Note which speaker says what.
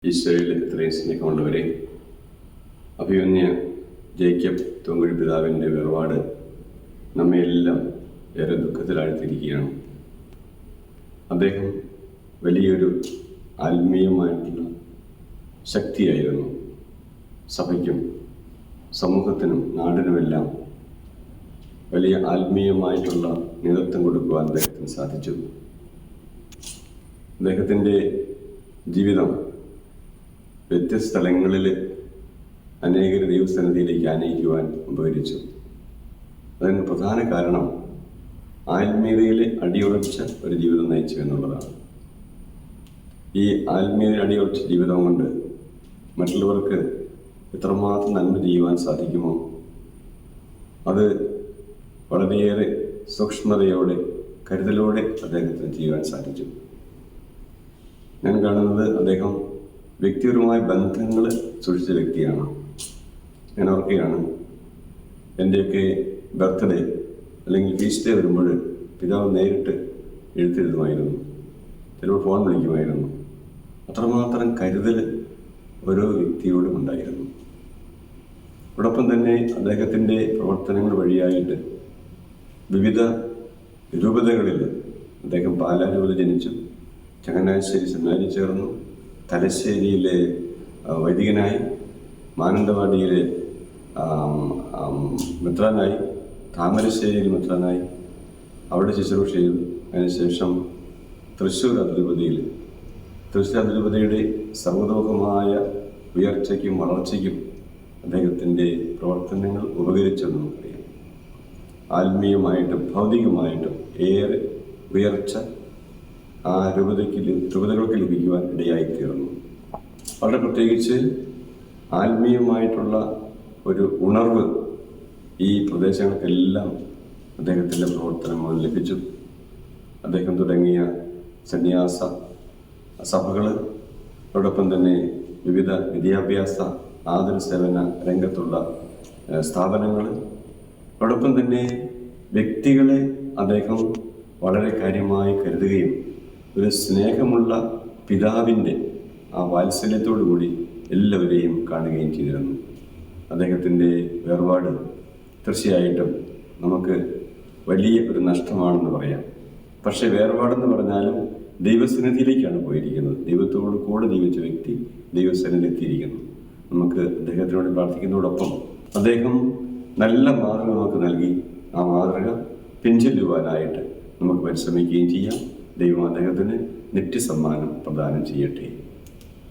Speaker 1: ഈശോയിൽ ഇത്രയും സ്നേഹമുള്ളവരെ, അഭിമന്യ ജേക്കബ് തൊങ്കുഴി പിതാവിൻ്റെ വേർപാട് നമ്മയെല്ലാം ഏറെ ദുഃഖത്തിലാഴ്ത്തിയിരിക്കുകയാണ്. അദ്ദേഹം വലിയൊരു ആത്മീയമായിട്ടുള്ള ശക്തിയായിരുന്നു. സഭയ്ക്കും സമൂഹത്തിനും നാടിനുമെല്ലാം വലിയ ആത്മീയമായിട്ടുള്ള നേതൃത്വം കൊടുക്കുവാൻ അദ്ദേഹത്തിന് സാധിച്ചു. അദ്ദേഹത്തിൻ്റെ ജീവിതം വ്യത്യസ്ത സ്ഥലങ്ങളിൽ അനേകർ ദൈവസന്നിധിയിലേക്ക് ആനയിക്കുവാൻ ഉപകരിച്ചു. അതിന് പ്രധാന കാരണം ആത്മീയതയിൽ അടിയുറച്ച ഒരു ജീവിതം നയിച്ചു എന്നുള്ളതാണ്. ഈ ആത്മീയതയിൽ അടിയുറച്ച ജീവിതം കൊണ്ട് മറ്റുള്ളവർക്ക് എത്രമാത്രം നന്മ ചെയ്യുവാൻ സാധിക്കുമോ അത് വളരെയേറെ സൂക്ഷ്മതയോടെ കരുതലോടെ അദ്ദേഹത്തിന് ചെയ്യുവാൻ സാധിച്ചു. ഞാൻ കാണുന്നത് അദ്ദേഹം വ്യക്തിപരമായ ബന്ധങ്ങൾ സൂക്ഷിച്ച വ്യക്തിയാണ്. ഞാൻ ഓർക്കുകയാണ്, എൻ്റെയൊക്കെ ബർത്ത്ഡേ അല്ലെങ്കിൽ ഫീസ്റ്റ് ഡേ വരുമ്പോൾ പിതാവ് നേരിട്ട് എഴുത്തെഴുതുമായിരുന്നു, ചിലപ്പോൾ ഫോൺ വിളിക്കുമായിരുന്നു. അത്രമാത്രം കരുതൽ ഓരോ വ്യക്തിയോടും ഉണ്ടായിരുന്നു. അതോടൊപ്പം തന്നെ അദ്ദേഹത്തിൻ്റെ പ്രവർത്തനങ്ങൾ വഴിയായിട്ട് വിവിധ രൂപതകളിൽ അദ്ദേഹം പാലാ രൂപത ജനിച്ചു, ചങ്ങനാശ്ശേരി സെമിനാരിൽ ചേർന്നു, തലശ്ശേരിയിലെ വൈദികനായി, മാനന്തവാടിയിലെ മെത്രാനായി, താമരശ്ശേരിയിൽ മെത്രാനായി അവിടെ ശുശ്രൂഷ ചെയ്തു. അതിനുശേഷം തൃശ്ശൂർ അതിരൂപതയുടെ സർവ്വതോമുഖമായ ഉയർച്ചയ്ക്കും വളർച്ചയ്ക്കും അദ്ദേഹത്തിൻ്റെ പ്രവർത്തനങ്ങൾ ഉപകരിച്ചെന്ന് നമുക്കറിയാം. ആത്മീയമായിട്ടും ഭൗതികമായിട്ടും ഏറെ ഉയർച്ച ആ രൂപതകൾക്ക് ലഭിക്കുവാൻ ഇടയായിത്തീർന്നു. വളരെ പ്രത്യേകിച്ച് ആത്മീയമായിട്ടുള്ള ഒരു ഉണർവ് ഈ പ്രദേശങ്ങൾക്കെല്ലാം അദ്ദേഹത്തിൻ്റെ പ്രവർത്തനം ലഭിച്ചു. അദ്ദേഹം തുടങ്ങിയ സന്യാസ സഭകൾ, അതോടൊപ്പം തന്നെ വിവിധ വിദ്യാഭ്യാസ ആതുര സേവന രംഗത്തുള്ള സ്ഥാപനങ്ങൾ, അതോടൊപ്പം തന്നെ വ്യക്തികളെ അദ്ദേഹം വളരെ കാര്യമായി കരുതുകയും ഒരു സ്നേഹമുള്ള പിതാവിൻ്റെ ആ വാത്സല്യത്തോടു കൂടി എല്ലാവരെയും കാണുകയും ചെയ്തിരുന്നു. അദ്ദേഹത്തിൻ്റെ വേർപാട് തീർച്ചയായിട്ടും നമുക്ക് വലിയ ഒരു നഷ്ടമാണെന്ന് പറയാം. പക്ഷേ വേർപാടെന്ന് പറഞ്ഞാലും ദൈവസന്നിധിയിലേക്കാണ് പോയിരിക്കുന്നത്. ദൈവത്തോട് കൂടെ ജീവിച്ച വ്യക്തി ദൈവസന്നിധി എത്തിയിരിക്കുന്നു. നമുക്ക് അദ്ദേഹത്തിനോട് പ്രാർത്ഥിക്കുന്നതോടൊപ്പം അദ്ദേഹം നല്ല മാതൃക നമുക്ക് നൽകി. ആ മാതൃക പിൻചെല്ലുവാനായിട്ട് നമുക്ക് പരിശ്രമിക്കുകയും ചെയ്യാം. ദൈവം അദ്ദേഹത്തിന് നിത്യസമ്മാനം പ്രദാനം ചെയ്യട്ടെ.